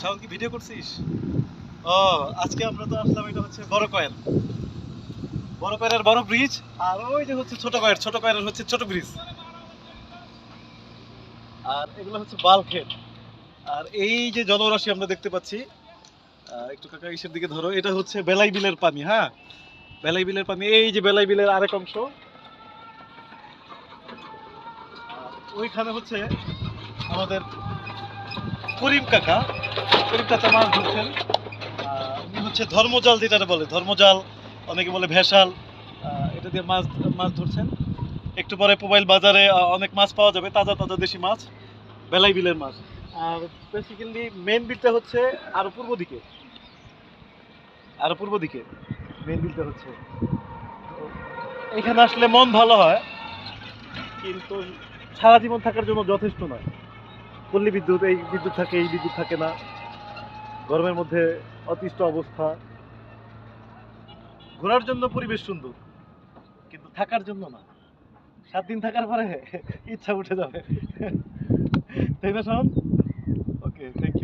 শাওন কি ভিডিও করছিস? ও, আজকে আমরা তো আসলাম, এটা হচ্ছে বড় কয়েল, বড় কয়েলের বড় ব্রিজ। আর ওই যে হচ্ছে ছোট কয়েল, ছোট কয়েলের হচ্ছে ছোট ব্রিজ। আর এগুলো হচ্ছে বাল্কহেড। আর এই যে জলরাশি আমরা দেখতে পাচ্ছি, একটু কাকা ইসের দিকে ধরো, এটা হচ্ছে বেলাই বিলের পানি। হ্যাঁ, বেলাই বিলের পানি। এই যে বেলাই বিলের আরেক অংশ, ওইখানে হচ্ছে আমাদের করিম কাকা, করিম চাচা মাছ ধরছেন। উনি হচ্ছে ধর্মজাল, যেটা বলে ধর্মজাল, অনেকে বলে ভেসাল, এটা দিয়ে মাছ মাছ ধরছেন। একটু পরে মোবাইল বাজারে অনেক মাছ পাওয়া যাবে, তাজা তাজা দেশি মাছ, বেলাই বিলের মাছ। আর বেসিক্যালি মেন বিলটা হচ্ছে আরো পূর্ব দিকে, আরো পূর্ব দিকে মেন বিলটা হচ্ছে। তো এখানে আসলে মন ভালো হয়, কিন্তু সারা জীবন থাকার জন্য যথেষ্ট নয়। পল্লী বিদ্যুৎ, এই বিদ্যুৎ থাকে, এই বিদ্যুৎ থাকে না, গরমের মধ্যে অতিষ্ঠ অবস্থা। ঘোরার জন্য পরিবেশ সুন্দর, কিন্তু থাকার জন্য না। 7 দিন থাকার পরে ইচ্ছা উঠে যাবে, তাই না শাওন? ওকে, থ্যাংক ইউ।